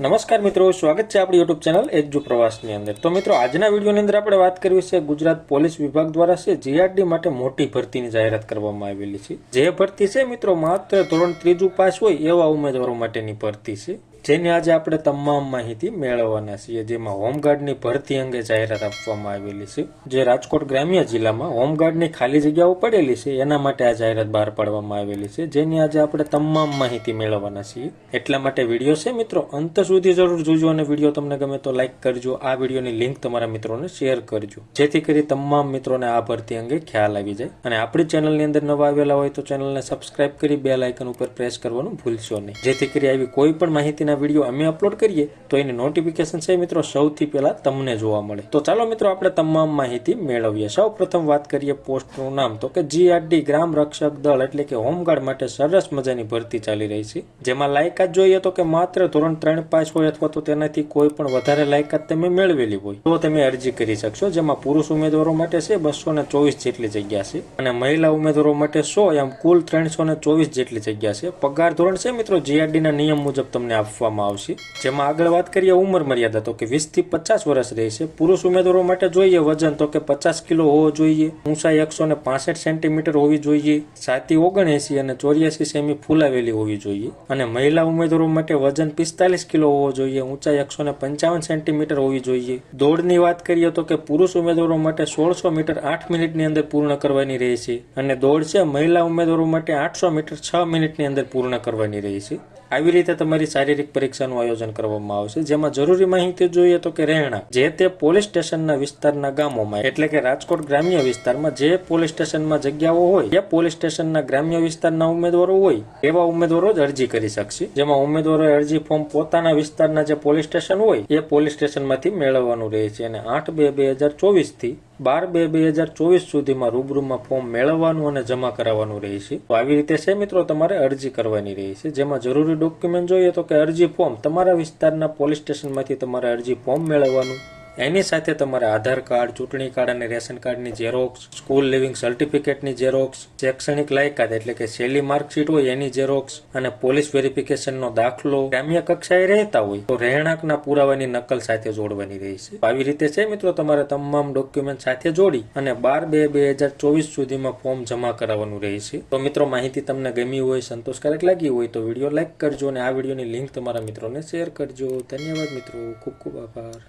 નમસ્કાર મિત્રો, સ્વાગત છે આપણી યુટ્યુબ ચેનલ એજુ પ્રવાસની અંદર। તો મિત્રો, આજના વિડીયોની અંદર આપણે વાત કરવી છે ગુજરાત પોલીસ વિભાગ દ્વારા છે જીઆરડી માટે મોટી ભરતીની જાહેરાત કરવામાં આવેલી છે। જે ભરતી છે મિત્રો માત્ર ધોરણ 3 પાસ હોય એવા ઉમેદવારો માટેની ભરતી છે, જેની આજે આપણે તમામ માહિતી મેળવવાના છીએ। જેમાં હોમગાર્ડની ભરતી અંગે જાહેરાત આપવામાં આવેલી છે। જે રાજકોટ ગ્રામ્ય જિલ્લામાં હોમગાર્ડની ખાલી જગ્યાઓ પડેલી છે એના માટે આ જાહેરાત બહાર પાડવામાં આવેલી છે, જેની આજે આપણે તમામ માહિતી મેળવવાના છીએ। એટલા માટે વિડીયો છે મિત્રો અંત સુધી જરૂર જોજો અને વિડીયો તમને ગમે તો લાઈક કરજો। આ વિડીયોની લિંક તમારા મિત્રોને શેર કરજો, જેથી કરી તમામ મિત્રોને આ ભરતી અંગે ખ્યાલ આવી જાય। અને આપણી ચેનલની અંદર નવા આવેલા હોય તો ચેનલને સબસ્ક્રાઇબ કરી બેલ આઇકન ઉપર પ્રેસ કરવાનું ભૂલશો નહીં, જેથી કરી આવી કોઈ પણ માહિતીના વિડીયો અમે અપલોડ કરીએ તો એની નોટિફિકેશન છે મિત્રો સૌથી પહેલા તમને જોવા મળે। તો ચાલો મિત્રો આપણે તમામ માહિતી મેળવીએ। સૌ પ્રથમ વાત કરીએ પોસ્ટનું નામ, તો કે જીઆરડી ગ્રામ રક્ષક દળ એટલે કે હોમગાર્ડ માટે સરસ મજાની ભરતી ચાલી રહી છે। જેમાં લાયકાત જોઈએ તો કે માત્ર ધોરણ 3 પાસ હોય અથવા તો તેનાથી કોઈ પણ વધારે લાયકાત તમે મેળવેલી હોય તો તમે અરજી કરી શકશો। જેમાં પુરુષ ઉમેદવારો માટે છે 224 જેટલી જગ્યા છે અને મહિલા ઉમેદવારો માટે 100 એમ કુલ 324 જેટલી જગ્યા છે। પગાર ધોરણ છે મિત્રો જીઆરડી ના નિયમ મુજબ તમને આપવામાં આવશે। જેમાં આગળ વાત કરીએ ઉંમર મર્યાદા, તો કે 20 થી 50 વર્ષ રહેશે। પુરુષ ઉમેદવારો માટે જોઈએ વજન તો કે 50 કિલો હોવો જોઈએ, ઊંચાઈ 165 સેન્ટીમીટર હોવી જોઈએ, છાતી 79 અને 84 સેમી ફૂલાવેલી હોવી જોઈએ। અને મહિલા ઉમેદવારો માટે વજન 45 કિલો હોવો જોઈએ, ઊંચાઈ 155 સેન્ટીમીટર હોવી જોઈએ। દોડની વાત કરીએ તો કે પુરુષ ઉમેદવારો માટે 1600 મીટર 8 મિનિટની અંદર પૂર્ણ કરવાની રહેશે અને દોડ છે મહિલા ઉમેદવારો માટે 800 મીટર 6 મિનિટની અંદર પૂર્ણ કરવાની રહેશે। આવી રીતે તમારી શારીરિક પરીક્ષાનું આયોજન કરવામાં આવશે। જેમાં જરૂરી માહિતી જોઈએ તો કે રહેણાંક જે તે પોલીસ સ્ટેશનના વિસ્તારના ગામોમાં એટલે કે રાજકોટ ગ્રામ્ય વિસ્તારમાં જે પોલીસ સ્ટેશનમાં જગ્યાઓ હોય એ પોલીસ સ્ટેશનના ગ્રામ્ય વિસ્તારના ઉમેદવારો હોય એવા ઉમેદવારો જ અરજી કરી શકશે। જેમાં ઉમેદવારોએ અરજી ફોર્મ પોતાના વિસ્તારના જે પોલીસ સ્ટેશન હોય એ પોલીસ સ્ટેશનમાંથી મેળવવાનું રહે છે અને 8/2/2024 થી 12/2/2024 સુધીમાં રૂબરૂમાં ફોર્મ મેળવવાનું અને જમા કરાવવાનું રહેશે। તો આવી રીતે છે મિત્રો તમારે અરજી કરવાની રહેશે। જેમાં જરૂરી ડોક્યુમેન્ટ જોઈએ તો કે અરજી ફોર્મ તમારા વિસ્તારના પોલીસ સ્ટેશનમાંથી તમારે અરજી ફોર્મ મેળવવાનું, એની સાથે તમારે આધાર કાર્ડ, ચૂંટણી કાર્ડ અને રેશન કાર્ડની ઝેરોક્સ, સ્કૂલ લિવિંગ સર્ટિફિકેટની ઝેરોક્સ, શૈક્ષણિક લાયકાત એટલે કે સેલી માર્કશીટ હોય એની ઝેરોક્સ અને પોલીસ વેરિફિકેશનનો દાખલો, ગ્રામ્ય કક્ષાએ રહેતા હોય તો રહેણાંકના પુરાવાની નકલ સાથે જોડવાની રહેશે। આવી રીતે છે મિત્રો તમારે તમામ ડોક્યુમેન્ટ સાથે જોડી અને 12/2/2024 સુધીમાં ફોર્મ જમા કરાવવાનું રહેશે। તો મિત્રો માહિતી તમને ગમી હોય, સંતોષકારક લાગી હોય તો વિડીયો લાઈક કરજો અને આ વિડીયોની લિંક તમારા મિત્રોને શેર કરજો। ધન્યવાદ મિત્રો, ખૂબ ખૂબ આભાર।